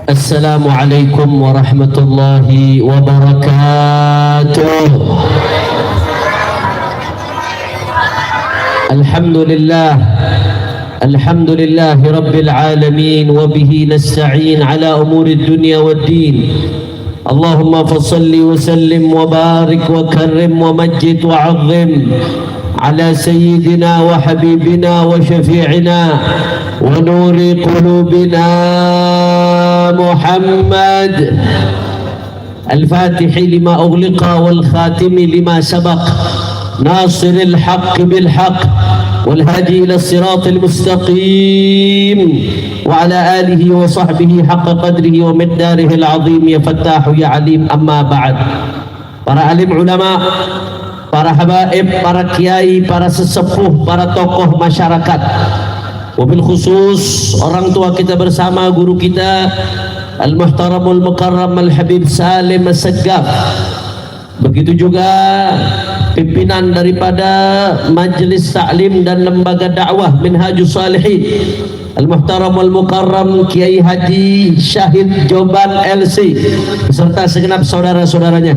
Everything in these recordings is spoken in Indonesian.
Assalamualaikum warahmatullahi wabarakatuh. Alhamdulillah rabbil alamin wa bihi nasta'in ala umuri dunya waddin. Allahumma fassalli wa sallim wa barik wa karrim wa majjid wa 'azzim ala sayyidina wa habibina wa syafi'ina wa nuri qulubina Muhammad al-Fatihi lima ughliqa wal khatimi lima sabaq nasiril haqqi bil haqq wal hadi ila siratil mustaqim wa ala alihi wa sahbihi haqqa qadrihi wa miqdarihi al-azim. Ya Fattahu ya Alim, amma ba'd. Para alim ulama, para habaib, para kiai, para sesepuh, para tokoh masyarakat, wabil khusus orang tua kita bersama, guru kita Al-Muhtaramul Mukarram Al-Habib Salim As-Saggaf, begitu juga pimpinan daripada Majelis Ta'lim dan Lembaga Dakwah Minhajus Salihin Al-Muhtaramul Mukarram Kiai Haji Syahid Joban LC beserta segenap saudara-saudaranya.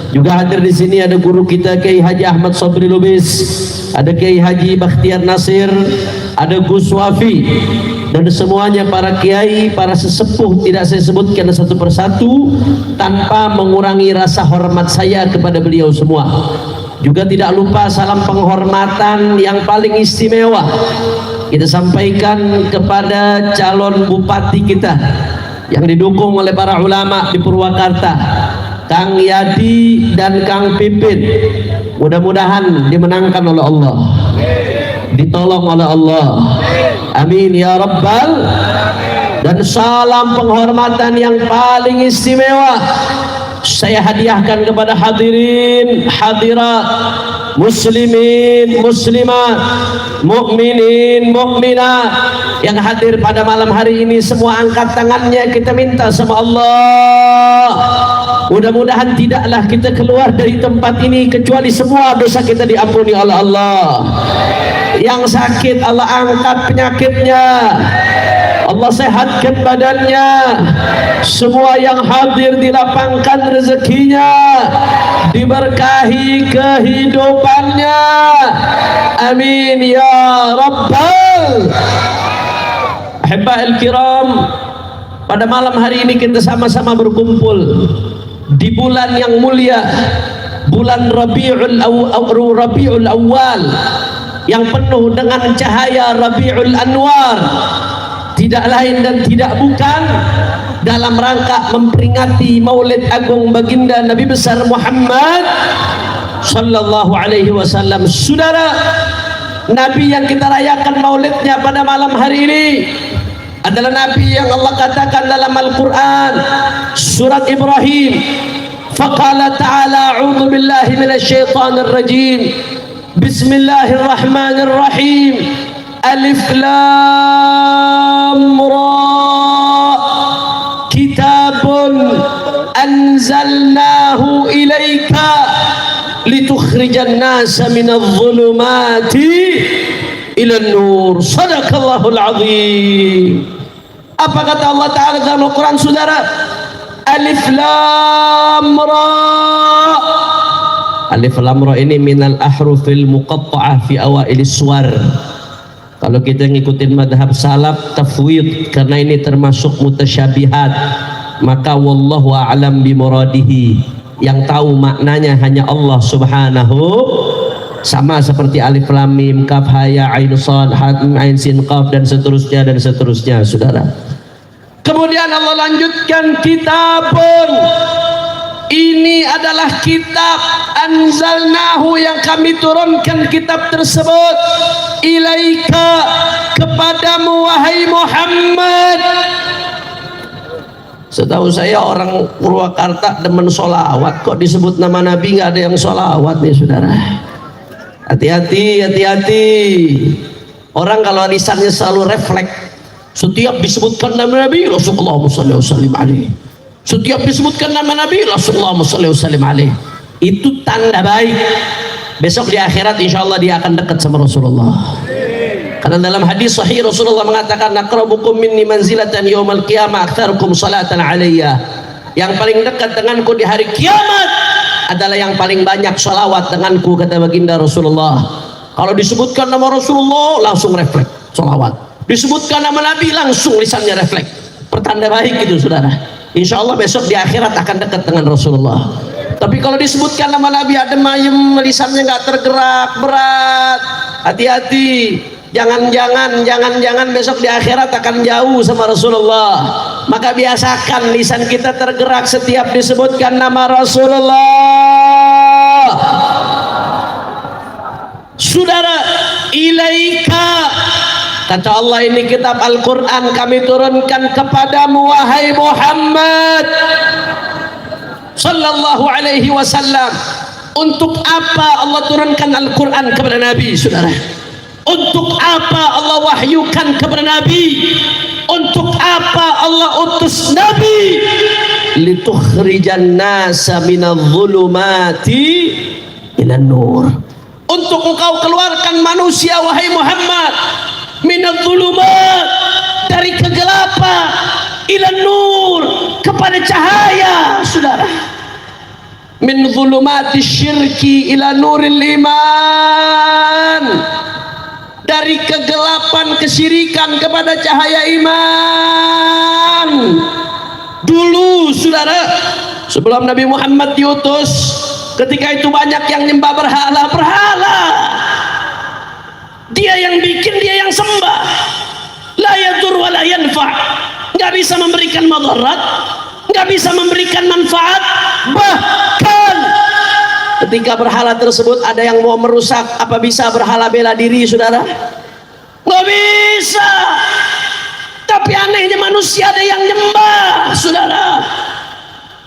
Juga hadir di sini ada guru kita Kiai Haji Ahmad Sabri Lubis, ada Kiai Haji Bakhtiar Nasir, ada Gus Wafi, dan semuanya para kiai, para sesepuh tidak saya sebutkan satu persatu tanpa mengurangi rasa hormat saya kepada beliau semua. Juga tidak lupa salam penghormatan yang paling istimewa kita sampaikan kepada calon bupati kita yang didukung oleh para ulama di Purwakarta, Kang Yadi dan Kang Pipin. Mudah-mudahan dimenangkan oleh Allah, ditolong oleh Allah, amin ya rabbal. Dan salam penghormatan yang paling istimewa saya hadiahkan kepada hadirin hadirat, muslimin muslimat, mukminin mukminat yang hadir pada malam hari ini. Semua angkat tangannya, kita minta sama Allah, mudah-mudahan tidaklah kita keluar dari tempat ini kecuali semua dosa kita diampuni oleh Allah. Yang sakit Allah angkat penyakitnya, Allah sehatkan badannya. Semua yang hadir dilapangkan rezekinya, diberkahi kehidupannya, amin ya rabbal. Ahibba'il kiram, pada malam hari ini kita sama-sama berkumpul di bulan yang mulia, bulan Rabiul Awal yang penuh dengan cahaya Rabiul Anwar, tidak lain dan tidak bukan dalam rangka memperingati Maulid Agung Baginda Nabi besar Muhammad sallallahu alaihi wasallam. Saudara, Nabi yang kita rayakan maulidnya pada malam hari ini adalah Nabi yang Allah katakan dalam Al-Quran surat Ibrahim, faqala ta'ala a'udzu billahi minasyaitonir rajim, bismillahirrahmanirrahim, alif lam ra, kitabun anzalnahu ilaika litukhrijan nasa minadh dhulumati ilan nur. Sadaqallahul azim. Apa kata Allah Ta'ala dalam Al-Quran, saudara? Alif lam ra. Alif lam ra ini minal ahrufil muqatta'ah fi awailis suwar. Kalau kita ngikutin madhab salaf tafwid, karena ini termasuk mutasyabihat, maka wallahu a'lam bimuradihi, yang tahu maknanya hanya Allah subhanahu. Sama seperti alif lam mim kaf ha ya ain sad ha mim ain sin qaf dan seterusnya dan seterusnya, saudara. Kemudian Allah lanjutkan, kitabun, ini adalah kitab anzalnahu yang kami turunkan kitab tersebut ilaika kepadamu wahai Muhammad. Setahu saya orang Purwakarta demen sholawat, kok disebut nama Nabi nggak ada yang sholawat nih, saudara. Hati-hati, hati-hati. Orang kalau lisannya selalu refleks, setiap disebutkan nama Nabi Rasulullah sallallahu alaihi wasallam, setiap disebutkan nama Nabi Rasulullah sallallahu alaihi wasallam, itu tanda baik. Besok di akhirat insya Allah dia akan dekat sama Rasulullah. Karena dalam hadis sahih Rasulullah mengatakan, aqrabukum minni manzilatan yaumal qiyamah aktsarukum salatan alayya. Yang paling dekat denganku di hari kiamat adalah yang paling banyak salawat denganku, kata baginda Rasulullah. Kalau disebutkan nama Rasulullah langsung refleks salawat, disebutkan nama Nabi langsung lisannya refleks. Pertanda baik itu saudara. Insya Allah besok di akhirat akan dekat dengan Rasulullah. Tapi kalau disebutkan nama Nabi adem ayem, lisannya nggak tergerak, berat, hati-hati. Jangan besok di akhirat akan jauh sama Rasulullah. Maka biasakan lisan kita tergerak setiap disebutkan nama Rasulullah. Saudara, ilaika, kata Allah, ini kitab Al-Quran kami turunkan kepadamu wahai Muhammad sallallahu alaihi wasallam. Untuk apa Allah turunkan Al-Quran kepada Nabi, saudara? Untuk apa Allah wahyukan kepada Nabi? Untuk apa Allah utus Nabi? Litukhrijan nasa minadh-dhulumati ilan nur. Untuk engkau keluarkan manusia wahai Muhammad minadh-dhulumat, dari kegelapan, ilan nur, kepada cahaya, saudara. Min dhulumati syirki ila nuril iman, dari kegelapan kesyirikan kepada cahaya iman. Dulu saudara, sebelum Nabi Muhammad diutus, ketika itu banyak yang nyembah berhala-berhala. Dia yang bikin, dia yang sembah. La yadur wa la yanfa', nggak bisa memberikan madarat, nggak bisa memberikan manfaat. Bahkan ketika berhala tersebut ada yang mau merusak, apa bisa berhala bela diri, saudara? Nggak bisa. Tapi anehnya manusia ada yang nyembah, saudara.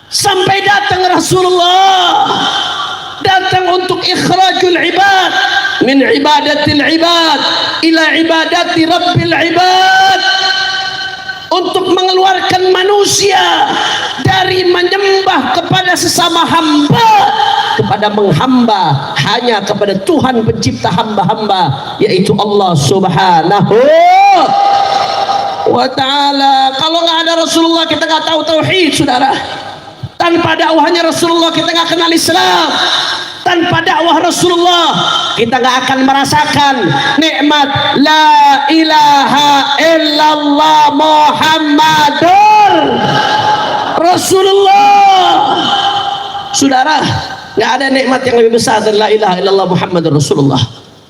Sampai datang Rasulullah, datang untuk ikhrajul ibad min ibadatil ibad ila ibadati rabbil ibad, untuk mengeluarkan manusia dari menyembah kepada sesama hamba kepada menghamba hanya kepada Tuhan pencipta hamba-hamba, yaitu Allah Subhanahu wa ta'ala. Kalau nggak ada Rasulullah kita nggak tahu tauhid, saudara. Tanpa dakwahnya Rasulullah kita nggak kenal Islam. Tanpa dakwah Rasulullah kita nggak akan merasakan nikmat la ilaha illallah Muhammadur Rasulullah. Saudara, nggak ada nikmat yang lebih besar dari la ilaha illallah Muhammadur Rasulullah.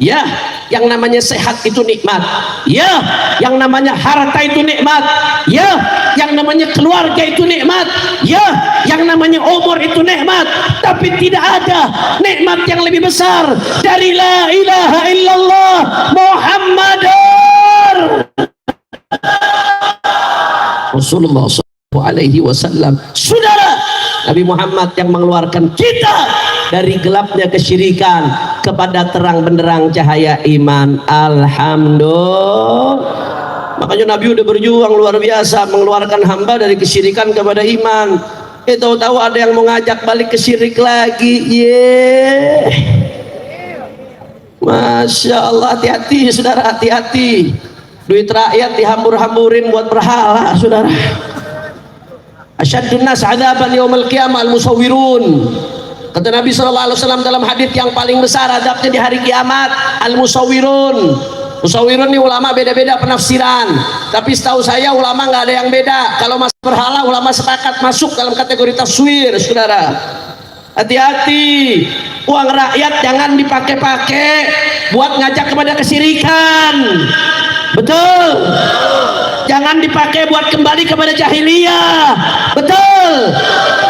Ya, yang namanya sehat itu nikmat. Ya, yang namanya harta itu nikmat. Ya, yang namanya keluarga itu nikmat. Ya, yang namanya umur itu nikmat. Tapi tidak ada nikmat yang lebih besar dari la ilaha illallah Muhammadur Rasulullah sallallahu alaihi wasallam. Saudara, Nabi Muhammad yang mengeluarkan kita dari gelapnya kesyirikan kepada terang benderang cahaya iman. Alhamdulillah. Makanya Nabi udah berjuang luar biasa mengeluarkan hamba dari kesyirikan kepada iman. Tahu-tahu ada yang mau ngajak balik ke syirik lagi. Masya Allah, hati-hati saudara, hati-hati. Duit rakyat dihambur-hamburin buat berhala, saudara. Asyaddun nas adaban yaumal qiyamah al-musawwirun. Kata Nabi SAW dalam hadis, yang paling besar adabnya di hari kiamat al-musawwirun. Musawwirun ini ulama beda-beda penafsiran, tapi setahu saya ulama nggak ada yang beda. Kalau masuk berhala, ulama sepakat masuk dalam kategori taswir, saudara. Hati-hati, uang rakyat jangan dipakai-pakai buat ngajak kepada kesyirikan. Betul. Jangan dipakai buat kembali kepada jahiliyah. Betul.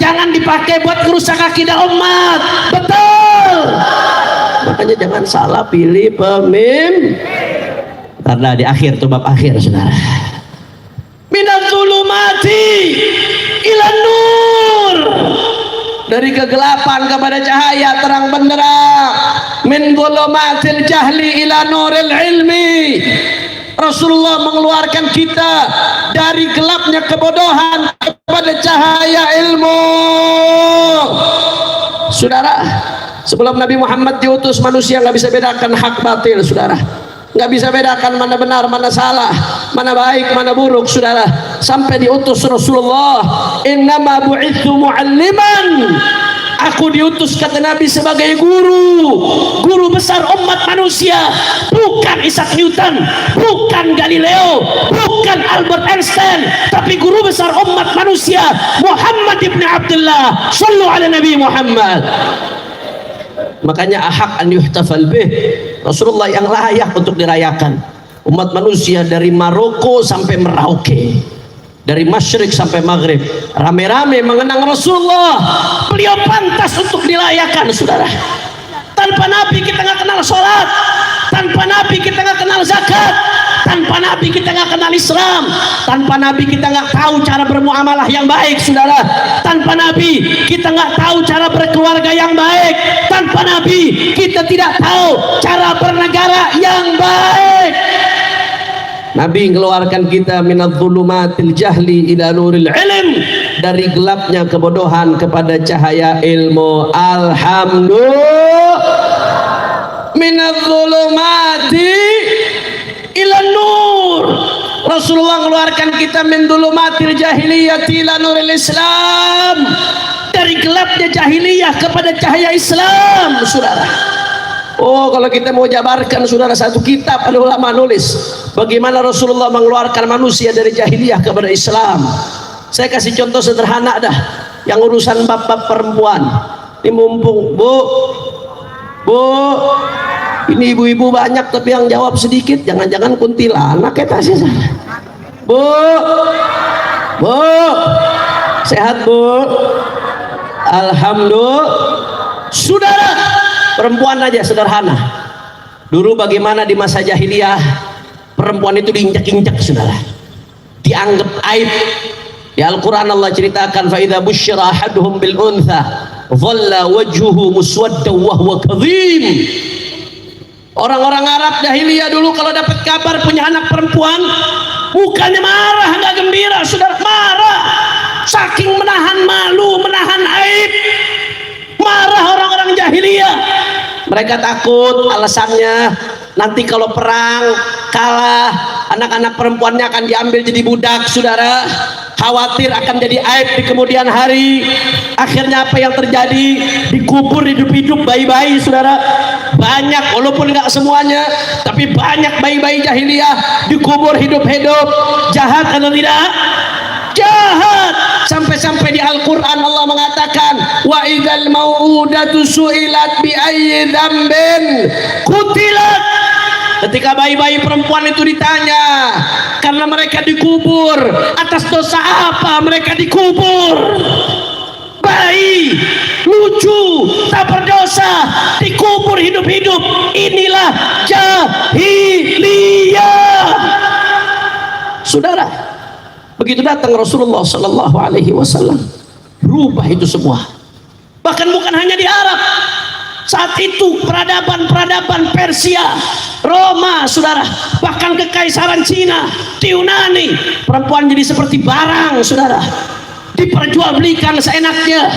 Jangan dipakai buat merusak akidah umat. Betul. Makanya jangan salah pilih pemimpin. Karena di akhir tuh bab akhir, saudara. Minadh-dhulumati ilan nur, dari kegelapan kepada cahaya terang benderang. Min dhulumatil jahli ila nuril ilmi. Rasulullah mengeluarkan kita dari gelapnya kebodohan kepada cahaya ilmu. Saudara, sebelum Nabi Muhammad diutus, manusia nggak bisa bedakan hak batil, saudara. nggak bisa bedakan mana benar, mana salah, mana baik, mana buruk, saudara. Sampai diutus Rasulullah, innama bu'itsu mu'alliman, aku diutus kata Nabi sebagai guru besar umat manusia. Bukan Isaac Newton, bukan Galileo, bukan Albert Einstein, tapi guru besar umat manusia, Muhammad ibn Abdullah. Sallu ala Nabi Muhammad. Makanya ahak an yuhtafal bih, Rasulullah yang layak untuk dirayakan. Umat manusia dari Maroko sampai Merauke, dari Masyrik sampai Maghrib, rame-rame mengenang Rasulullah. Beliau pantas untuk dirayakan, saudara. Tanpa Nabi kita nggak kenal sholat, tanpa Nabi kita nggak kenal zakat, tanpa Nabi kita nggak kenal Islam, tanpa Nabi kita nggak tahu cara bermuamalah yang baik, saudara. Tanpa Nabi kita nggak tahu cara berkeluarga yang baik, tanpa Nabi kita tidak tahu cara bernegara yang baik. Nabi mengeluarkan kita minadz dzulumatil jahli ila nuril ilm, dari gelapnya kebodohan kepada cahaya ilmu. Alhamdulillah, minadz dzulumati ila nur. Rasulullah mengeluarkan kita min dzulumatil jahiliyati ila nuril Islam, dari gelapnya jahiliyah kepada cahaya Islam, saudara. Oh, kalau kita mau jabarkan, saudara, satu kitab ada ulama nulis bagaimana Rasulullah mengeluarkan manusia dari jahiliyah kepada Islam. Saya kasih contoh sederhana dah, yang urusan bab-bab perempuan. Ini mumpung bu, ini ibu-ibu banyak tapi yang jawab sedikit, jangan-jangan kuntilanak kita sih. Bu, sehat bu? Alhamdulillah. Saudara, perempuan aja sederhana. Dulu bagaimana di masa jahiliyah perempuan itu diinjak-injak, saudara, dianggap aib. Di Al-Quran Allah ceritakan, fa idza busyira ahaduhum bil untha dhalla wajhuhu muswaddan wa huwa kadhim. Orang-orang Arab jahiliyah dulu kalau dapat kabar punya anak perempuan, bukannya marah, enggak gembira, saudara, marah. Saking menahan malu, menahan aib, marah orang-orang jahiliyah. Mereka takut, alasannya nanti kalau perang kalah, anak-anak perempuannya akan diambil jadi budak, saudara. Khawatir akan jadi aib di kemudian hari. Akhirnya apa yang terjadi? Dikubur hidup-hidup bayi-bayi, saudara. Banyak, walaupun nggak semuanya, tapi banyak bayi-bayi jahiliyah dikubur hidup-hidup. Jahat atau tidak? Jahat. Sampai-sampai di Al-Quran Allah mengatakan, wa idzal mau'udatu su'ilat bi ayyi dzambin qutilat. Ketika bayi-bayi perempuan itu ditanya, karena mereka dikubur, atas dosa apa mereka dikubur? Bayi lucu tak berdosa dikubur hidup-hidup. Inilah jahiliyah, saudara. Begitu datang Rasulullah Sallallahu Alaihi Wasallam, berubah itu semua. Bahkan bukan hanya di Arab. Saat itu peradaban Persia, Roma, saudara, bahkan kekaisaran Cina, di Yunani, perempuan jadi seperti barang, saudara, diperjualbelikan seenaknya,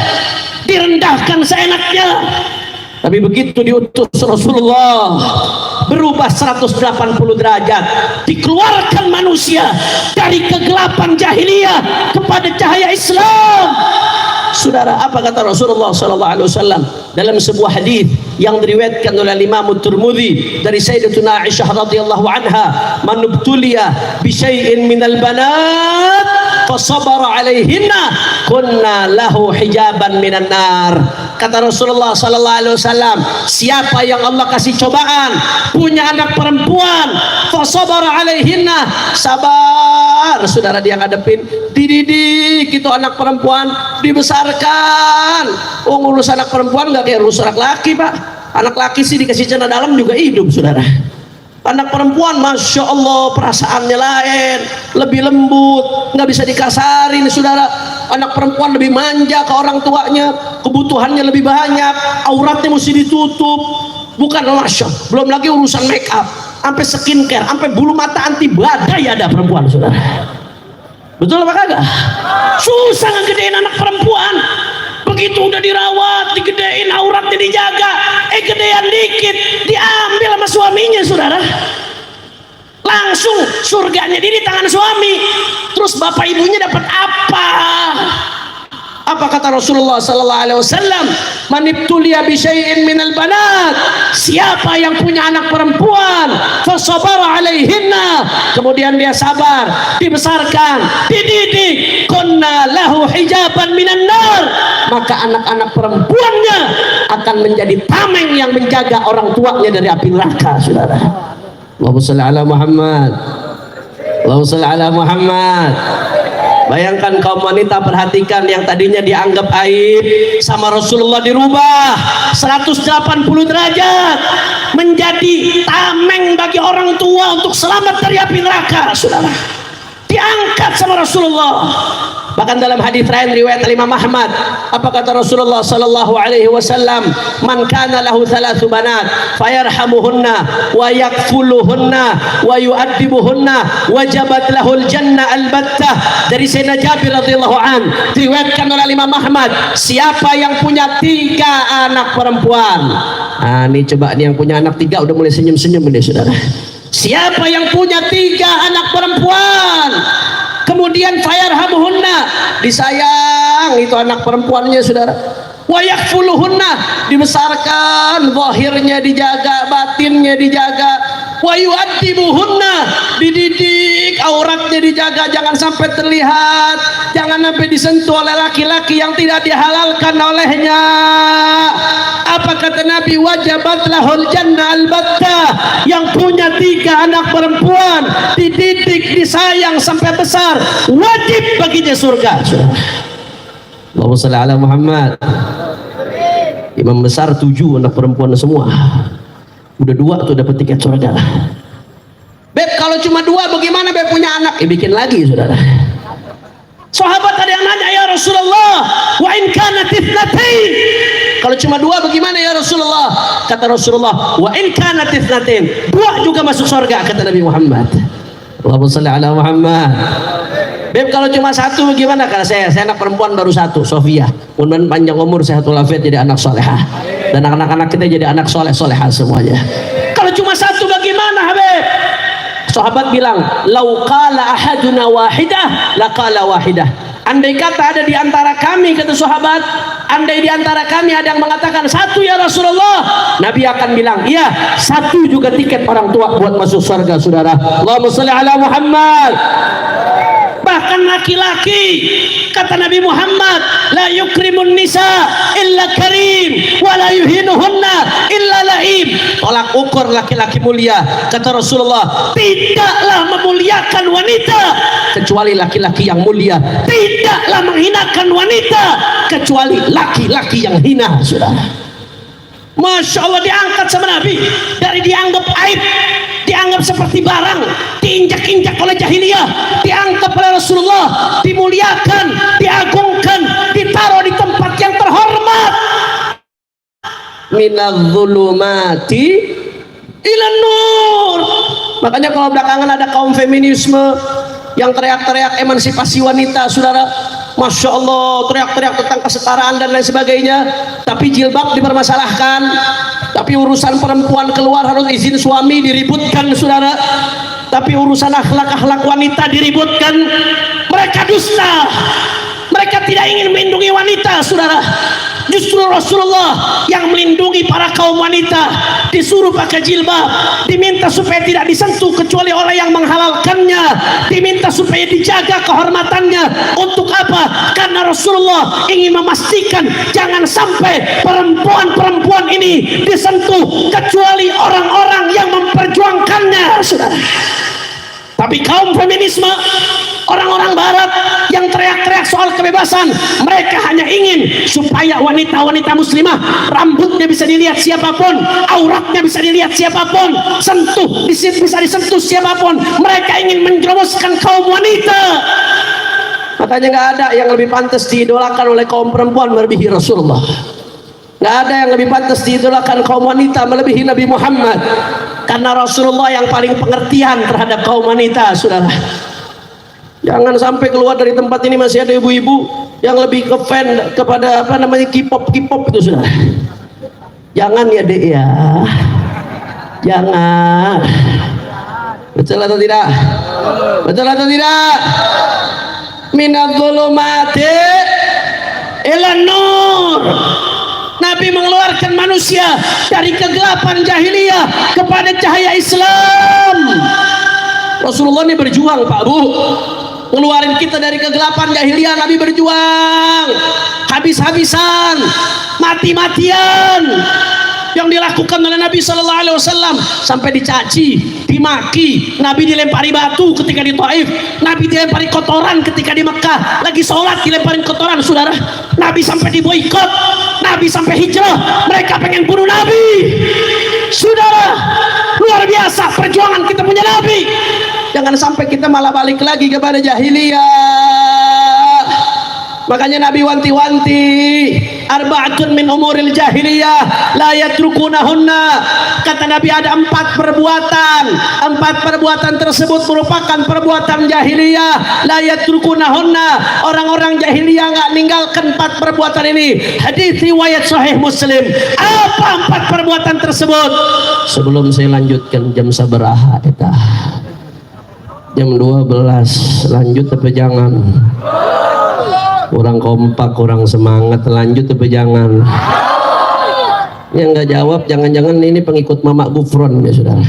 direndahkan seenaknya. Tapi begitu diutus Rasulullah, berubah 180 derajat, dikeluarkan manusia dari kegelapan jahiliyah kepada cahaya Islam. Saudara, apa kata Rasulullah sallallahu alaihi wasallam dalam sebuah hadis yang diriwayatkan oleh Imam Tirmidzi dari Sayyidatuna Aisyah radhiyallahu anha, "Man ubtuliya bi syai'in minal banat fa sabara 'alaihinna kunna lahu hijaban minan nar." Kata Rasulullah sallallahu alaihi wasallam, siapa yang Allah kasih cobaan punya anak perempuan, fa sabara 'alaihinna, sabar, saudara, dia ngadepin, dididik itu anak perempuan, dibesarkan. Ngurus anak perempuan nggak kayak urus anak laki, Pak. Anak laki sih dikasih celana dalam juga hidup, saudara. Anak perempuan, masya Allah, perasaannya lain, lebih lembut, nggak bisa dikasarin, saudara. Anak perempuan lebih manja ke orang tuanya, kebutuhannya lebih banyak, auratnya mesti ditutup, bukan masya. Belum lagi urusan make up, sampai skincare, sampai bulu mata anti badai ada perempuan, saudara. Betul apa kagak? Susah ngegedein anak perempuan. Begitu udah dirawat, digedein, auratnya dijaga, gedean dikit diambil sama suaminya, saudara. langsung surganya di tangan suami. Terus bapak ibunya dapat apa? Apa kata Rasulullah sallallahu alaihi wasallam? Man ibtuliya bi syai'in minal banat, siapa yang punya anak perempuan, fasabara alaihinna, kemudian dia sabar, dibesarkan, dididik, kunna lahu hijaban minan nar, maka anak-anak perempuannya akan menjadi tameng yang menjaga orang tuanya dari api neraka. Saudara, Allahumma shalli ala Muhammad, Allahumma shalli ala Muhammad. Bayangkan kaum wanita, perhatikan, yang tadinya dianggap aib sama Rasulullah dirubah 180 derajat menjadi tameng bagi orang tua untuk selamat dari api neraka. Saudara, diangkat sama Rasulullah. Bahkan dalam hadis lain riwayat Imam Ahmad, apa kata Rasulullah sallallahu alaihi wasallam? Man kana lahu thalathu banat fayarhamuhunna wa yakfuluhunna wa yu'addibuhunna wajabat lahul jannah albattah. Dari Sayyidina Jabir radhiyallahu an, diriwayatkan oleh Imam Ahmad, siapa yang punya 3 anak perempuan. Nah, ini coba nih yang punya anak 3 udah mulai senyum-senyum nih, Saudara. Siapa yang punya 3 anak perempuan, kemudian fayarhamuhunna, disayang itu anak perempuannya, Saudara, wa yakfuluhunna, dibesarkan, zahirnya dijaga, batinnya dijaga, wa yu'addibuhunna, dididik, auratnya dijaga, jangan sampai terlihat, jangan sampai disentuh oleh laki-laki yang tidak dihalalkan olehnya. Apa kata Nabi? Wajabat lahul jannah albattah. Yang punya 3 anak perempuan, dididik, disayang sampai besar, wajib baginya surga. Allahumma shalli ala Muhammad. Imam besar 7 anak perempuan semua, udah 2 tuh dapat tiket surga. Beb, kalau cuma 2 bagaimana Beb punya anak? Bikin lagi, Saudara. Sahabat ada yang nanya, ya Rasulullah, wa in kanat itsnatain, kalau cuma 2 bagaimana ya Rasulullah? Kata Rasulullah, wa in kanat itsnatain, 2 juga masuk surga, kata Nabi Muhammad. Allahumma shalli ala Muhammad. Beb, kalau cuma 1 bagaimana? Karena saya anak perempuan baru 1, Sofia. Mudah-mudahan panjang umur, sehat walafiat, jadi anak solehah, dan anak-anak kita jadi anak soleh-solehah semuanya. Kalau cuma 1 bagaimana, Habib? Sahabat bilang, lau qala ahaduna wahidah laqala wahidah. Andai kata ada di antara kami, kata sahabat, andai di antara kami ada yang mengatakan 1 ya Rasulullah, Nabi akan bilang, iya, 1 juga tiket orang tua buat masuk surga, Saudara. Allahumma shalli ala Muhammad. Bahkan laki-laki, kata Nabi Muhammad, la yukrimun nisa illa karim wa la yuhinuhunna illa laim. Tolak ukur laki-laki mulia, kata Rasulullah, tidaklah memuliakan wanita kecuali laki-laki yang mulia, tidaklah menghinakan wanita kecuali laki-laki yang hina. Saudara, Masya Allah, diangkat sama Nabi dari dianggap aib, dianggap seperti barang, diinjak-injak oleh jahiliyah, diangkat oleh Rasulullah, dimuliakan, diagungkan, ditaruh di tempat yang terhormat. Minadz zulumati ilan nur. Makanya kalau belakangan ada kaum feminisme yang teriak-teriak emansipasi wanita, Saudara, Masya Allah, teriak-teriak tentang kesetaraan dan lain sebagainya, tapi jilbab dipermasalahkan, tapi urusan perempuan keluar harus izin suami diributkan, Saudara, tapi urusan akhlak-akhlak wanita diributkan. Mereka dusta, mereka tidak ingin melindungi wanita, Saudara. Justru Rasulullah yang melindungi para kaum wanita, disuruh pakai jilbab, diminta supaya tidak disentuh kecuali orang yang menghalalkannya, diminta supaya dijaga kehormatannya. Untuk apa? Karena Rasulullah ingin memastikan jangan sampai perempuan-perempuan ini disentuh kecuali orang-orang yang memperjuangkannya, Saudara. Tapi kaum feminisme, orang-orang barat yang teriak-teriak soal kebebasan, mereka hanya ingin supaya wanita-wanita muslimah rambutnya bisa dilihat siapapun, auratnya bisa dilihat siapapun, bisa disentuh siapapun. Mereka ingin menjerumuskan kaum wanita. Makanya nggak ada yang lebih pantas diidolakan oleh kaum perempuan melebihi Rasulullah. Nggak ada yang lebih pantas diidolakan kaum wanita melebihi Nabi Muhammad. Karena Rasulullah yang paling pengertian terhadap kaum wanita, Saudara. Jangan sampai keluar dari tempat ini masih ada ibu-ibu yang lebih ke fan kepada apa namanya K-pop itu, Saudara. Jangan ya, Dek, ya. Jangan. Betul atau tidak? Betul atau tidak? Minadz-dzulumati ilan nur. Nabi mengeluarkan manusia dari kegelapan jahiliyah kepada cahaya Islam. Rasulullah ini berjuang, Pak Bu, ngeluarin kita dari kegelapan jahiliyah. Nabi berjuang habis-habisan, mati-matian. Yang dilakukan oleh Nabi Sallallahu Alaihi Wasallam sampai dicaci, dimaki. Nabi dilempari batu ketika di Taif. Nabi dilempari kotoran ketika di Mekah. Lagi sholat dilemparin kotoran, saudara. Nabi sampai diboikot. Nabi sampai hijrah. Mereka pengen bunuh Nabi. Saudara, luar biasa perjuangan kita punya Nabi. Jangan sampai kita malah balik lagi kepada jahiliyah. Makanya Nabi wanti-wanti, arba'atun min umuril jahiliyah la yatrukunahunna. Kata Nabi ada 4 perbuatan. 4 perbuatan tersebut merupakan perbuatan jahiliyah, la yatrukunahunna. Orang-orang jahiliyah enggak ninggalkan 4 perbuatan ini. Hadis riwayat sahih Muslim. Apa 4 perbuatan tersebut? Sebelum saya lanjutkan, jam sabaraha eta? Jam 12. Lanjut apa jangan? Kurang kompak, kurang semangat. Lanjut tapi jangan. Yang nggak jawab jangan-jangan ini pengikut Mama Gufron ya saudara.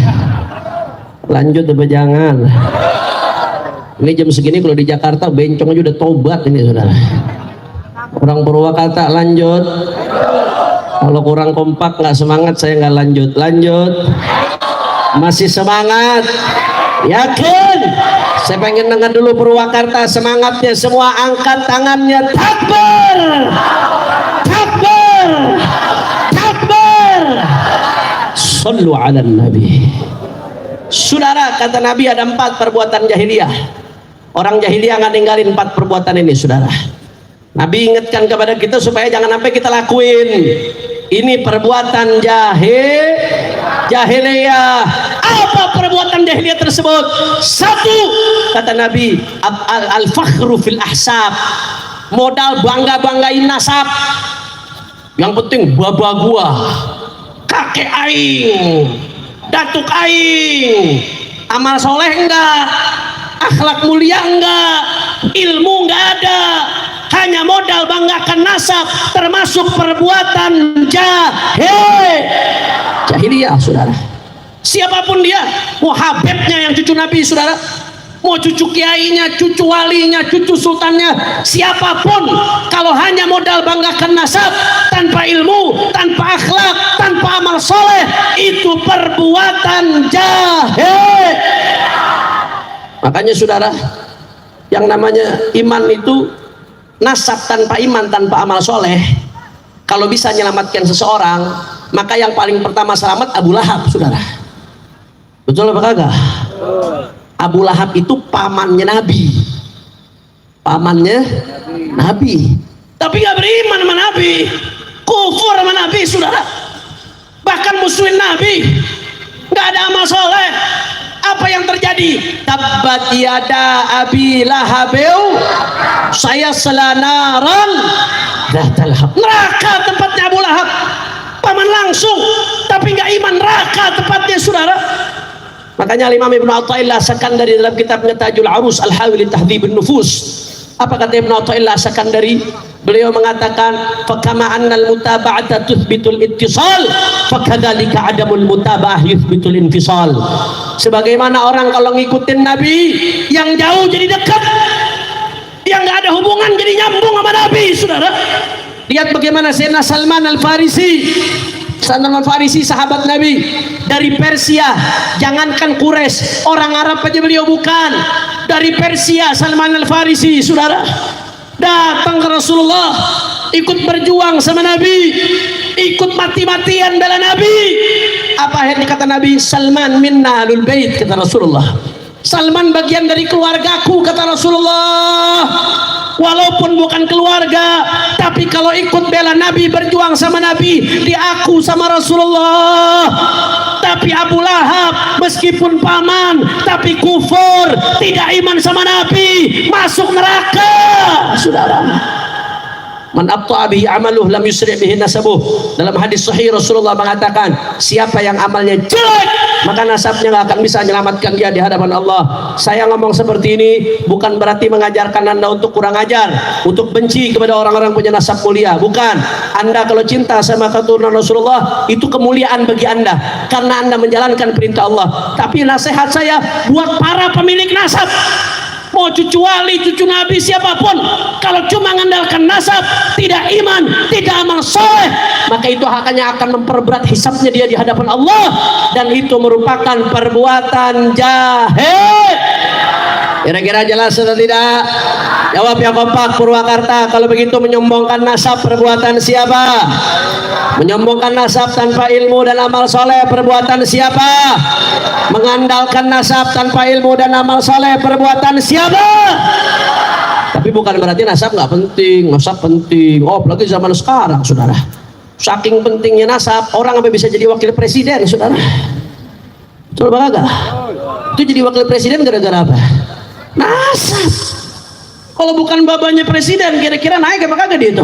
Lanjut tapi jangan. Ini jam segini kalau di Jakarta bencong aja udah tobat ini saudara. Orang Purwakarta lanjut. Kalau kurang kompak nggak semangat saya nggak lanjut. Lanjut. Masih semangat? Yakin? Saya pengen dengar dulu Purwakarta semangatnya. Semua angkat tangannya. Takbir, takbir, takbir. Sallu ala Nabi. Saudara, kata Nabi ada 4 perbuatan jahiliyah. Orang jahiliyah nggak ninggalin 4 perbuatan ini, saudara. Nabi ingatkan kepada kita supaya jangan sampai kita lakuin. Ini perbuatan jahiliyah. Apa perbuatan jahiliyah tersebut? 1, kata Nabi, al-fakhru fil ahsab. Modal bangga-banggain nasab. Yang penting baba gua, kakek aing, datuk aing, amal soleh enggak, akhlak mulia enggak, ilmu enggak ada, hanya modal banggakan nasab, termasuk perbuatan jahiliyah, saudara. Siapapun dia, mau habibnya yang cucu Nabi, saudara, mau cucu kiainya, cucu walinya, cucu sultannya, siapapun, kalau hanya modal banggakan nasab, tanpa ilmu, tanpa akhlak, tanpa amal soleh, itu perbuatan jahil. Makanya saudara, yang namanya iman itu nasab tanpa iman, tanpa amal soleh, kalau bisa menyelamatkan seseorang, maka yang paling pertama selamat Abu Lahab, saudara. Betul apa kagak? Abu Lahab itu pamannya Nabi, pamannya Nabi, tapi gak beriman sama Nabi, kufur sama Nabi, saudara. Bahkan musuhin Nabi, gak ada amal soleh. Apa yang terjadi? Tabbat yada abi lahabeu saya selanaran neraka tempatnya Abu Lahab. Paman langsung, tapi nggak iman, neraka tempatnya, saudara. Makanya Imam Ibnu Athaillah Sakandari dalam kitabnya Tajul Arus Al-Hawi li Tahdhibin Nufus, apa kata Ibnu Athaillah Sakandari? Beliau mengatakan, fakama annal mutaba'ata tuthbitul ittisal, fakadzalika adamul mutaba'ah yuthbitul infisal. Sebagaimana orang kalau ngikutin Nabi, yang jauh jadi dekat, yang nggak ada hubungan jadi nyambung sama Nabi, saudara. Lihat bagaimana Sayyidina Salman Al-Farisi. Salman Al-Farisi sahabat Nabi dari Persia, jangankan Quraisy, orang Arab aja beliau bukan. Dari Persia Salman Al-Farisi, saudara, datang ke Rasulullah, ikut berjuang sama Nabi, ikut mati-matian bela Nabi. Apa yang dikata Nabi? Salman minna ahlul bait, kata Rasulullah. Salman bagian dari keluargaku, kata Rasulullah. Walaupun bukan keluarga, tapi kalau ikut bela Nabi, berjuang sama Nabi, diaku sama Rasulullah. Tapi Abu Lahab meskipun paman, tapi kufur, tidak iman sama Nabi, masuk neraka, saudara. Man abta'a bihi amaluh lam yusri' bihi nasabuh. Dalam hadis sahih Rasulullah mengatakan, siapa yang amalnya jelek maka nasabnya nggak akan bisa menyelamatkan dia di hadapan Allah. Saya ngomong seperti ini bukan berarti mengajarkan Anda untuk kurang ajar, untuk benci kepada orang-orang punya nasab mulia. Bukan. Anda kalau cinta sama keturunan Rasulullah itu kemuliaan bagi Anda karena Anda menjalankan perintah Allah. Tapi nasihat saya buat para pemilik nasab, mau cucu wali, cucu nabi, siapapun, kalau cuma mengandalkan nasab, tidak iman, tidak amal soleh, maka itu akan memperberat hisabnya dia di hadapan Allah, dan itu merupakan perbuatan jahil. Kira-kira jelas atau tidak? Jawab yang kompak Purwakarta. Kalau begitu menyombongkan nasab perbuatan siapa? Menyombongkan nasab tanpa ilmu dan amal soleh perbuatan siapa? Mengandalkan nasab tanpa ilmu dan amal soleh perbuatan siapa? Tapi bukan berarti nasab nggak penting. Nasab penting. Oh, apalagi zaman sekarang, saudara. Saking pentingnya nasab, orang sampai bisa jadi wakil presiden, saudara. Coba kagak? Itu jadi wakil presiden gara-gara apa? Nasab. Kalau bukan babanya presiden, kira-kira naik apa kagak dia itu?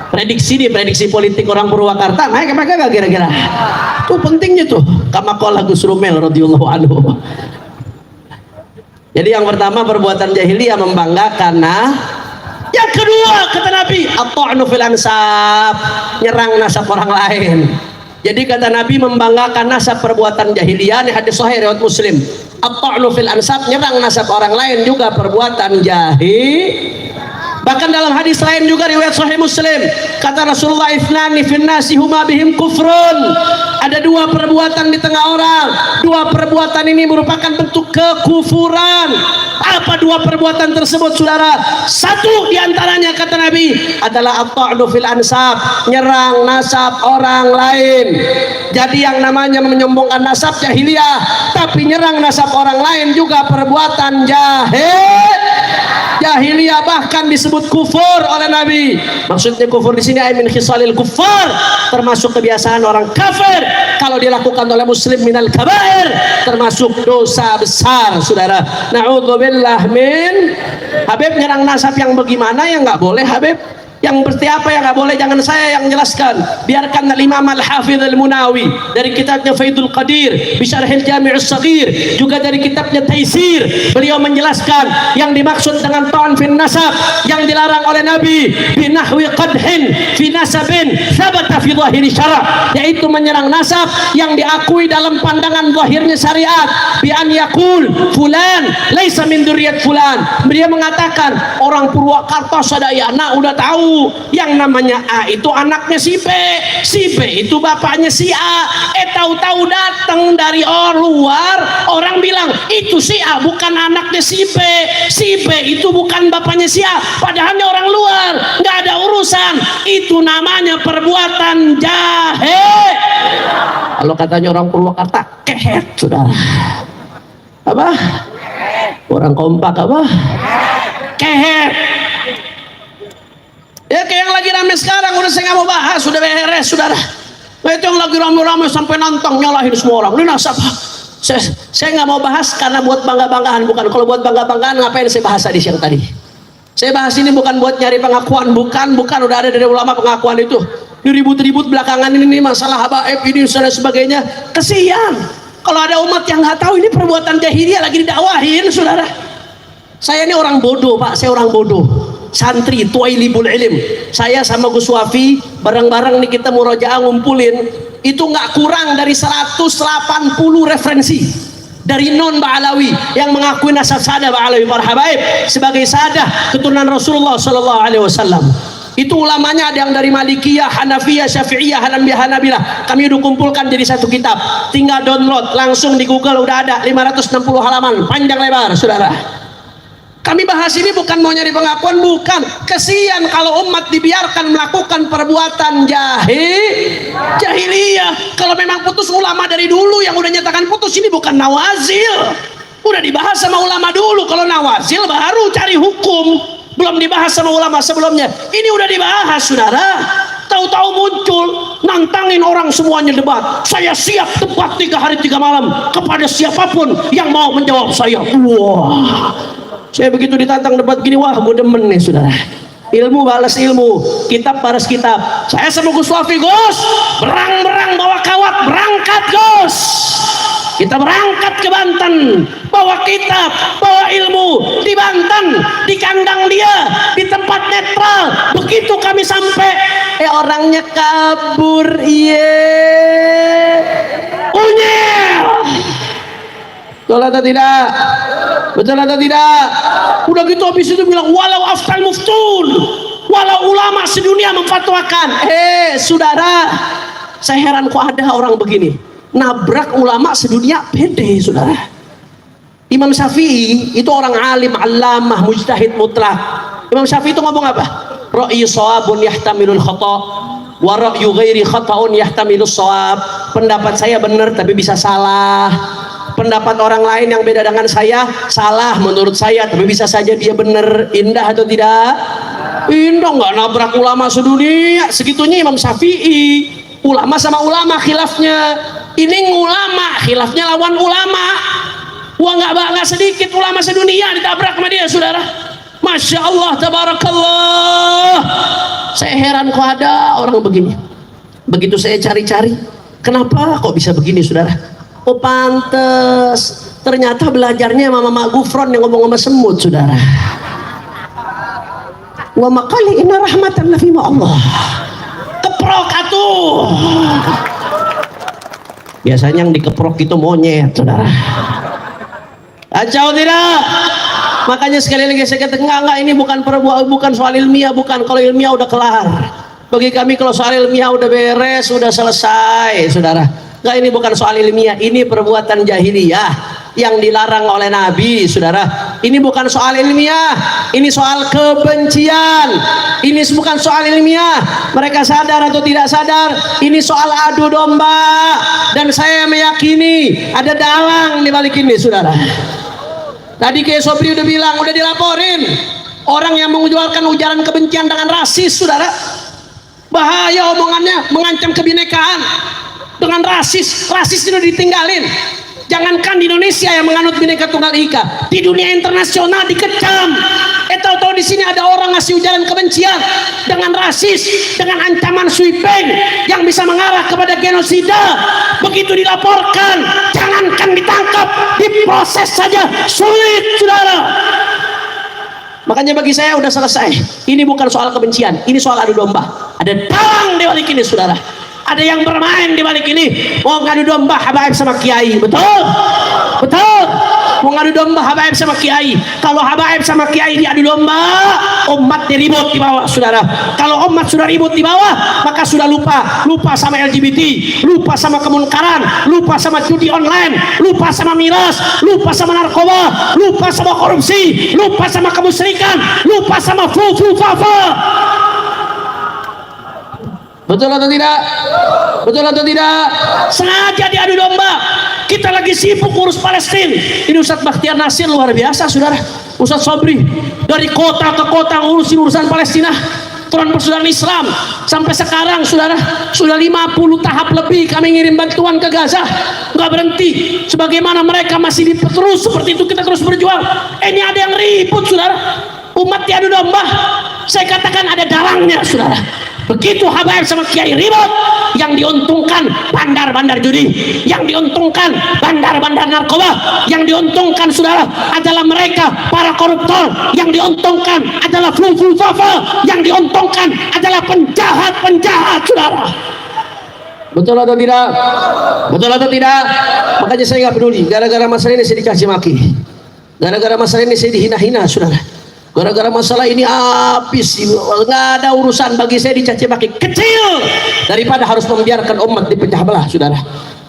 Prediksi politik orang Purwakarta naik apa kagak kira-kira? Itu pentingnya tuh. Kama qala Gus Rumel radhiyallahu anhu. Jadi yang pertama perbuatan jahiliyah membanggakan. Yang kedua kata Nabi, at-ta'nu fil ansab, nyerang nasab orang lain. Jadi kata Nabi membanggakan nasab perbuatan jahiliyah. Ini hadis sahih riwayat Muslim. At-ta'nu fil ansab, nyerang nasab orang lain juga perbuatan jahil. Bahkan dalam hadis lain juga riwayat sahih Muslim, kata Rasulullah, ifnani fin nasi huma bihim kufrun. Ada dua perbuatan di tengah orang. Dua perbuatan ini merupakan bentuk kekufuran. Apa dua perbuatan tersebut, saudara? Satu diantaranya kata Nabi adalah at-ta'nu fil ansab, nyerang nasab orang lain. Jadi yang namanya menyombongkan nasab jahiliyah, tapi nyerang nasab orang lain juga perbuatan jahiliyah, bahkan disebut kufur oleh Nabi. Maksudnya kufur di sini min khisalil kufar, termasuk kebiasaan orang kafir. Kalau dilakukan oleh muslim minal kabair, termasuk dosa besar, saudara. Na'udzubillah min. Habib nyerang nasab yang bagaimana ya nggak boleh, Habib. Yang seperti apa yang nggak boleh, jangan saya yang jelaskan, biarkan Imam Al-Hafidh Al-Munawi dari kitabnya Faidul Qadir Bisyarhil Jami'us Saghir, juga dari kitabnya Taisir, beliau menjelaskan yang dimaksud dengan ta'an fin nasab yang dilarang oleh Nabi binahwi qadhin fi nasabin thabata fi zahiri syara', yaitu menyerang nasab yang diakui dalam pandangan zahirnya syariat, bi an yaqul fulan laisa min dzurriyyat fulan. Beliau mengatakan orang Purwakarta sadayana udah tahu yang namanya A itu anaknya si B itu bapaknya si A. Tahu-tahu datang dari luar, orang bilang itu si A bukan anaknya si B itu bukan bapaknya si A, padahal orang luar, nggak ada urusan. Itu namanya perbuatan jahil. Kalau katanya orang Purwakarta, kehet, saudara. Apa? Orang kompak apa? Kehet. Ya kayak yang lagi rame sekarang, udah saya nggak mau bahas, sudah beres, saudara. Itu yang lagi rame-rame sampai nantang nyalahin semua orang. Ini nasab. Saya nggak mau bahas karena buat bangga-banggaan, bukan. Kalau buat bangga-banggaan ngapain saya bahas tadi siang tadi? Saya bahas ini bukan buat nyari pengakuan, bukan. Udah ada dari ulama pengakuan itu. Ribut-ribut belakangan ini masalah habaib ini dan sebagainya. Kesian. Kalau ada umat yang nggak tahu ini perbuatan jahiliyah lagi didakwahin, saudara. Saya ini orang bodoh, Pak. Saya orang bodoh. Santri Tuailibul Ilim, saya sama Gus Wafi bareng-bareng nih kita murojaah ngumpulin itu nggak kurang dari 180 referensi dari non Ba'alawi yang mengakui nasab sadah Ba'alawi para habaib sebagai sadah keturunan Rasulullah Sallallahu Alaihi Wasallam. Itu ulamanya ada yang dari Malikiyah, Hanafiyah, Syafi'iyah, Hanabilah. Kami udah kumpulkan jadi satu kitab. Tinggal download langsung di Google, udah ada 560 halaman panjang lebar, saudara. Kami bahas ini bukan mau nyari pengakuan, bukan. Kesian kalau umat dibiarkan melakukan perbuatan jahiliyah. Kalau memang putus ulama dari dulu yang udah nyatakan putus, ini bukan nawazil. Udah dibahas sama ulama dulu. Kalau nawazil baru cari hukum. Belum dibahas sama ulama sebelumnya. Ini udah dibahas, saudara. Tahu-tahu muncul, nantangin orang semuanya debat. Saya siap debat 3 hari 3 malam kepada siapapun yang mau menjawab saya. Wah. Saya begitu ditantang debat gini, wah gue demen nih, saudara. Ilmu balas ilmu, kitab balas kitab. Saya sama Gus Wafi, Gus, berang-berang bawa kawat, berangkat Gus. Kita berangkat ke Banten, bawa kitab, bawa ilmu di Banten, di kandang dia, di tempat netral. Begitu kami sampai, orangnya kabur, unyil. Betul atau tidak? Betul atau tidak? Udah gitu habis itu bilang walau aftal muftun, walau ulama sedunia memfatwakan. Saudara, saya heran kok ada orang begini. Nabrak ulama sedunia, pede saudara. Imam Syafi'i itu orang alim, allamah, mujtahid mutlak. Imam Syafi'i itu ngomong apa? Ra'yu shawabun yahtamilul khata' wa ra'yu ghairi khata'un yahtamilus shawab. Pendapat saya benar tapi bisa salah. Pendapat orang lain yang beda dengan saya salah menurut saya tapi bisa saja dia benar. Indah atau tidak? Indah, nggak nabrak ulama sedunia. Segitunya Imam Syafi'i. Ulama sama ulama khilafnya. Ini ulama khilafnya lawan ulama. Wah, nggak sedikit ulama sedunia ditabrak sama dia saudara. Masya Allah, tabarakallah. Saya heran kok ada orang begini. Begitu saya cari-cari, kenapa kok bisa begini saudara? Oh pantes, ternyata belajarnya sama Mama Gufron yang ngomong sama semut saudara. Wa maqali inna rahmatan lafi ma Allah. Keprok atuh. Biasanya yang dikeprok itu monyet saudara. Kacau tidak? Makanya sekali lagi saya katakan enggak, ini bukan soal ilmiah, bukan. Kalau ilmiah udah kelar. Bagi kami kalau soal ilmiah udah beres, udah selesai saudara. Enggak, ini bukan soal ilmiah, ini perbuatan jahiliyah yang dilarang oleh Nabi saudara. Ini bukan soal ilmiah, ini soal kebencian. Ini bukan soal ilmiah, mereka sadar atau tidak sadar, ini soal adu domba. Dan saya meyakini ada dalang di balik ini saudara. Tadi Kiai Sobri udah bilang, udah dilaporin orang yang mengujualkan ujaran kebencian dengan rasis saudara. Bahaya omongannya, mengancam kebinekaan dengan rasis itu ditinggalin. Jangankan di Indonesia yang menganut Bhinneka Tunggal Ika, di dunia internasional dikecam. Tahu-tahu di sini ada orang ngasih ujaran kebencian dengan rasis, dengan ancaman sweeping yang bisa mengarah kepada genosida. Begitu dilaporkan, jangankan ditangkap, diproses saja sulit, saudara. Makanya bagi saya udah selesai. Ini bukan soal kebencian, ini soal adu domba. Ada dalang di balik ini, saudara. Ada yang bermain di balik ini, mau ngadu domba habaib sama kiai, betul? Betul. Mau ngadu domba habaib sama kiai. Kalau habaib sama kiai diadu domba, umat diribut di bawah, saudara. Kalau umat sudah ribut di bawah, maka sudah lupa sama LGBT, lupa sama kemunkaran, lupa sama judi online, lupa sama miras, lupa sama narkoba, lupa sama korupsi, lupa sama kemusyrikan, lupa sama fafa. Betul atau tidak? Betul atau tidak? Sengaja diadu domba. Kita lagi sibuk urus Palestina. Ini Ustadz Bakhtiar Nasir luar biasa saudara. Ustadz Sobri dari kota ke kota ngurusin urusan Palestina. Front Persaudaraan Islam sampai sekarang saudara sudah 50 tahap lebih kami ngirim bantuan ke Gaza, nggak berhenti. Sebagaimana mereka masih terus seperti itu, kita terus berjuang. Ini ada yang ribut saudara, umat diadu domba. Saya katakan ada dalangnya saudara. Begitu habaib sama kiai ribut, yang diuntungkan bandar-bandar judi, yang diuntungkan bandar-bandar narkoba, yang diuntungkan saudara adalah mereka para koruptor, yang diuntungkan adalah fafa, yang diuntungkan adalah penjahat saudara. Betul atau tidak? Betul atau tidak? Makanya saya nggak peduli. Gara-gara masalah ini saya dicaci maki, gara-gara masalah ini saya dihina-hina saudara. Gara-gara masalah ini habis, nggak ada urusan bagi saya dicaci maki kecil daripada harus membiarkan umat dipecah belah saudara,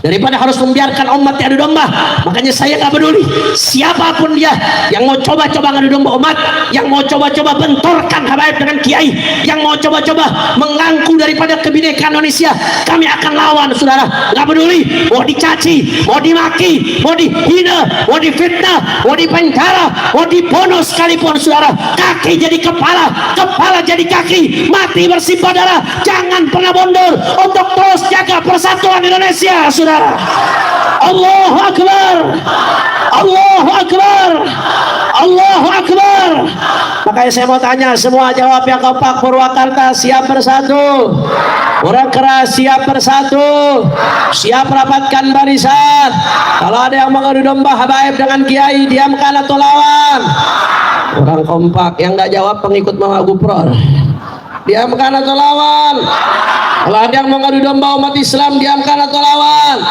daripada harus membiarkan umat diadu domba. Makanya saya nggak peduli siapapun dia yang mau coba-coba ngadu domba umat, yang mau coba-coba benturkan habaib dengan kiai, yang mau coba-coba mengganggu daripada kebinekaan Indonesia, kami akan lawan saudara. Nggak peduli mau dicaci, mau dimaki, mau dihina, mau difitnah, mau dipenjara, mau dibunuh sekalipun saudara. Kaki jadi kepala, kepala jadi kaki, mati bersimbah darah. Jangan pernah mundur untuk terus jaga persatuan Indonesia saudara. saudara. Allahu Akbar. Allahu Akbar. Allahu Akbar. Makanya saya mau tanya semua, jawab yang kompak. Purwakarta siap bersatu, orang keras siap bersatu, siap rapatkan barisan. Kalau ada yang mengadu domba habaib dengan kiai, diamkan atau lawan. Orang kompak yang nggak jawab pengikut Mama Gupror, diamkan atau lawan. Kalau ada yang mau ngadu domba umat Islam, diamkan atau lawan.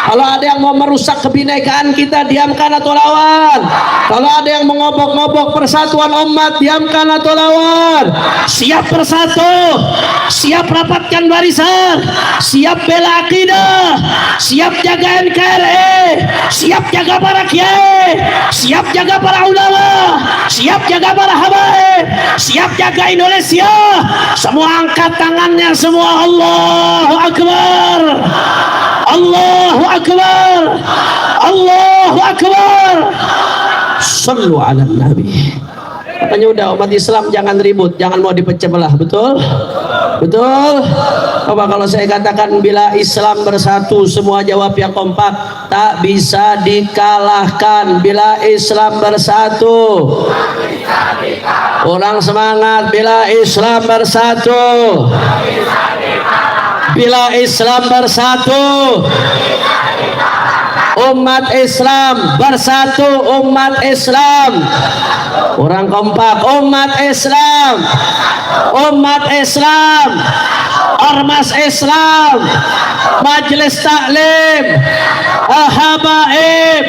Kalau ada yang mau merusak kebinekaan kita, diamkan atau lawan. Kalau ada yang mengobok-ngobok persatuan umat, diamkan atau lawan. Siap bersatu, siap rapatkan barisan, siap bela akidah, siap jaga NKRI, siap jaga para kiai, siap jaga para ulama, siap jaga para habaib, siap jaga Indonesia. Semua angkat tangannya semua. Allahu Akbar. Allahu Akbar. Allahu Akbar. Sallu ala Nabi. Katanya udah umat Islam jangan ribut, jangan mau dipecah belah, betul? Betul? Coba kalau saya katakan bila Islam bersatu, semua jawab yang kompak. Tak bisa dikalahkan bila Islam bersatu. Orang semangat bila Islam bersatu. Bila Islam bersatu, umat Islam bersatu, umat Islam. Orang kompak, umat Islam, umat Islam, ormas Islam, majelis taklim, habaib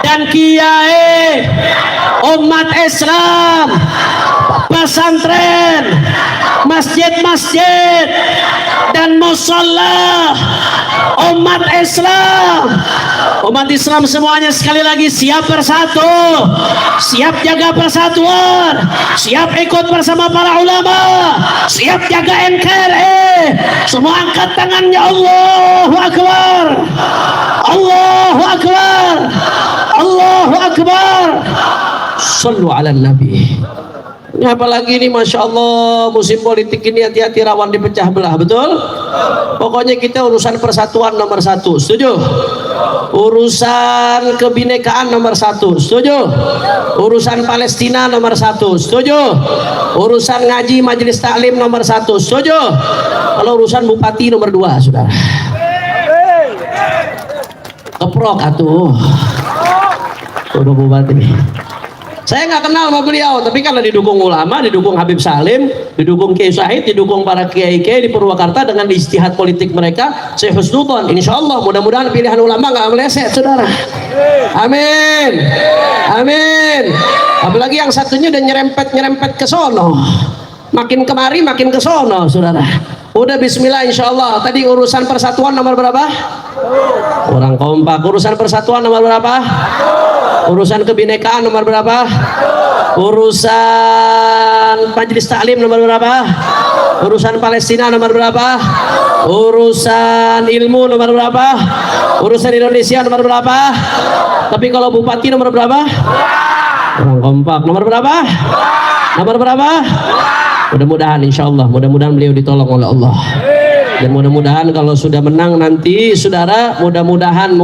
dan kiai, umat Islam, pesantren, masjid-masjid dan musalla, umat Islam. Umat Islam semuanya sekali lagi siap bersatu, siap jaga persatuan, siap ikut bersama para ulama, siap jaga NKRI. Semua angkat tangannya. Allahu Akbar. Allahu Akbar. Allahu Akbar. Sallu ala Nabi. Ini apalagi ini, Masya Allah, musim politik ini hati-hati rawan dipecah belah, betul? Pokoknya kita urusan persatuan nomor satu, setuju? Urusan kebinekaan nomor satu, setuju? Urusan Palestina nomor satu, setuju? Urusan ngaji majelis taklim nomor satu, setuju? Kalau urusan bupati nomor dua, saudara. Keprok atuh. Udah bupati. Saya nggak kenal sama beliau, tapi karena didukung ulama, didukung Habib Salim, didukung Kiai Syahid, didukung para kiai-kiai di Purwakarta dengan istihad politik mereka, saya husnudzon. Insya Allah mudah-mudahan pilihan ulama nggak meleset, saudara. Amin, amin. Apalagi yang satunya udah nyerempet ke sono, makin kemari makin ke sono, saudara. Udah Bismillah, Insya Allah. Tadi urusan persatuan nomor berapa? Orang kompak. Urusan persatuan nomor berapa? Urusan kebinekaan nomor berapa? Urusan majelis taklim nomor berapa? Urusan Palestina nomor berapa? Urusan ilmu nomor berapa? Urusan Indonesia nomor berapa? Tapi kalau bupati nomor berapa? Orang kompak. Nomor berapa? Nomor berapa? Mudah-mudahan insya Allah, mudah-mudahan beliau ditolong oleh Allah. Dan mudah-mudahan kalau sudah menang nanti, saudara, mudah-mudahan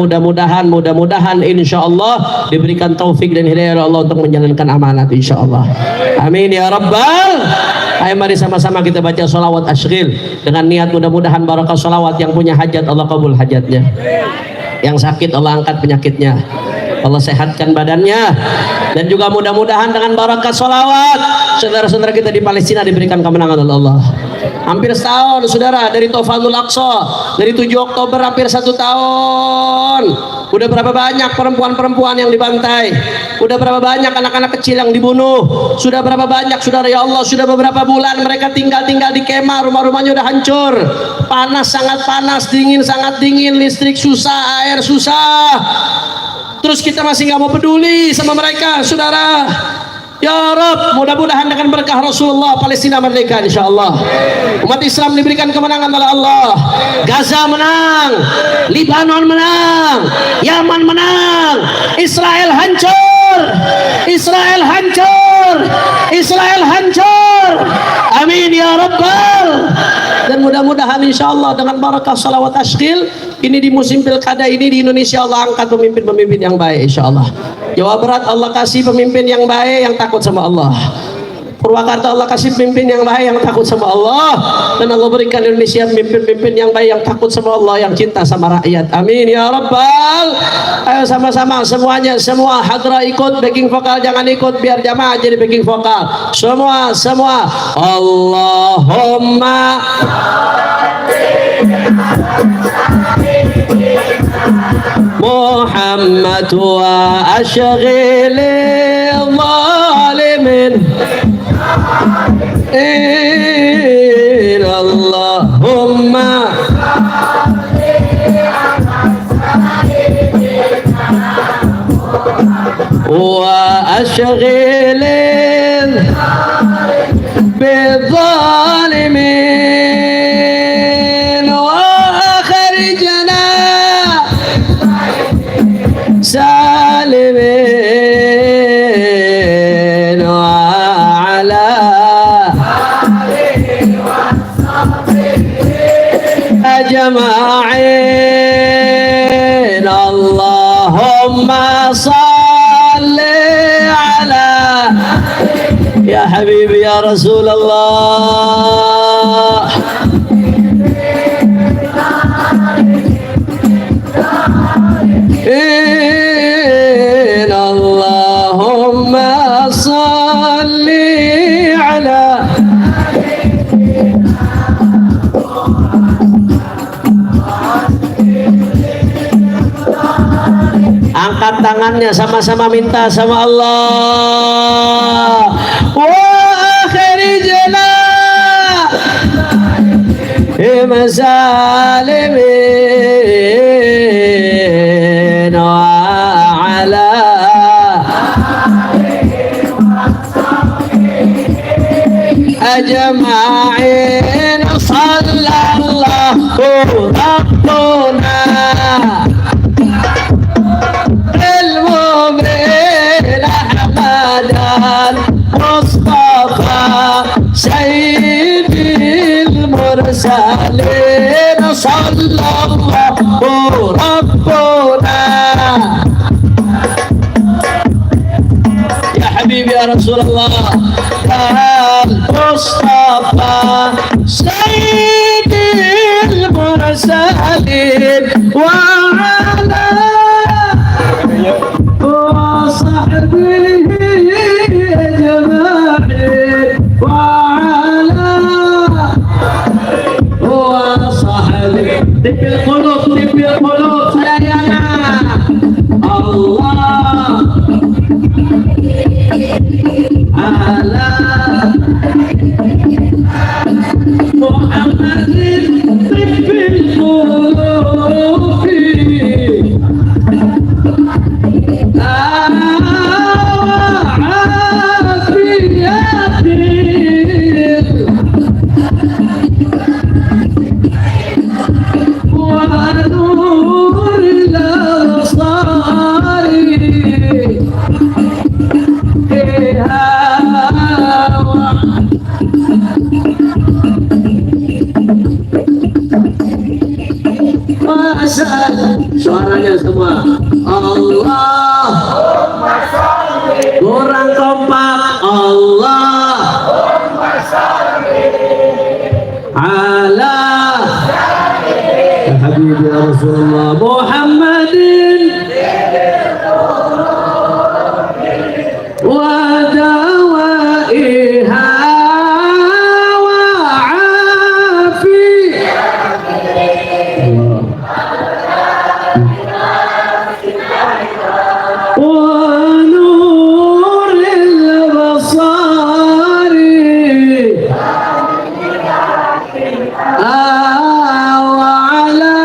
insya Allah diberikan taufik dan hidayah oleh Allah untuk menjalankan amanat insya Allah. Amin ya Rabbal. Ayo mari sama-sama kita baca sholawat asyril dengan niat mudah-mudahan barakah sholawat. Yang punya hajat Allah kabul hajatnya, yang sakit Allah angkat penyakitnya, Allah sehatkan badannya. Dan juga mudah-mudahan dengan barakat sholawat saudara-saudara kita di Palestina diberikan kemenangan oleh Allah. Hampir setahun saudara dari Tofadul Aqsa, dari 7 Oktober hampir 1 tahun. Udah berapa banyak perempuan-perempuan yang dibantai, udah berapa banyak anak-anak kecil yang dibunuh, sudah berapa banyak saudara ya Allah. Sudah beberapa bulan mereka tinggal di kemah, rumah-rumahnya udah hancur, panas sangat panas, dingin sangat dingin, listrik susah, air susah. Terus kita masih nggak mau peduli sama mereka, saudara. Ya Rabb, mudah-mudahan dengan berkah Rasulullah Palestina merdeka insya Allah. Umat Islam diberikan kemenangan oleh Allah. Gaza menang, Libanon menang, Yaman menang, Israel hancur, Israel hancur, Israel hancur. Amin ya Rabbal. Dan mudah-mudahan insya Allah dengan barakah salawat asyril Ini di musim pilkada ini di Indonesia Allah angkat pemimpin-pemimpin yang baik insya Allah. Jawa Barat Allah kasih pemimpin yang baik yang takut sama Allah. Purwakarta Allah kasih pemimpin yang baik yang takut sama Allah, dan Allah berikan Indonesia pemimpin-pemimpin yang baik yang takut sama Allah, yang cinta sama rakyat. Amin ya rabbal. Ayo sama-sama semuanya, semua hadra ikut, backing vokal jangan ikut, biar jamaah jadi backing vokal. Semua Allahumma Muhammad wa ashghil zalimin Allahumma wa ashghil بالظالمين وأخرجنا سالمين وعلى أجمعين اللهم صل على يا حبيبي يا رسول الله اللهم صل على angkat tangannya sama-sama minta sama Allah. Wa akhrijna mazalimin wa ala ajma'in sallallahu rabbuna المصطفى سيد المرسلين صلى الله ربنا يا حبيبي يا رسول الله المصطفى سيد المرسلين وعلى وصحبه أجمعين وعلى وصحبه طب القلوب سيدنا الله على محمد طب القلوب ونور الأبصار suaranya semua Allah kurang kompak Allah ala ya Habibi ya Rasulullah Muhammadin wa dawaiha wa afi ونور البصار وعلى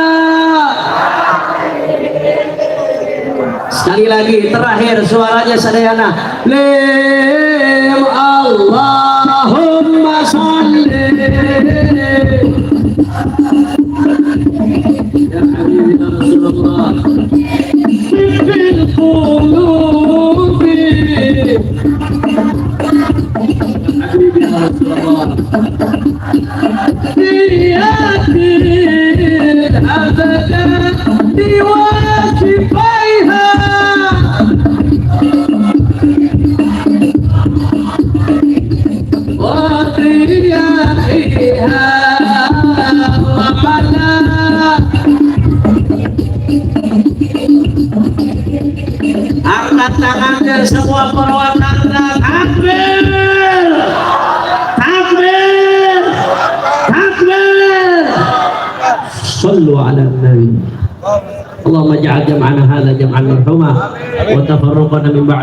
sekali lagi terakhir suaranya sadayana lim Allahumma sholli ya Habibi ya Rasulullah بالقلوب حبيبي يا رسول الله أبدا بواجبيها وقيامها وعلى angkat tangannya semua perwakilan. Takbir, takbir, takbir. Sallu ala nabi. Allahumma ja'al jam'ana hadha jam'an marhumah wa tafarraqana min ba'd.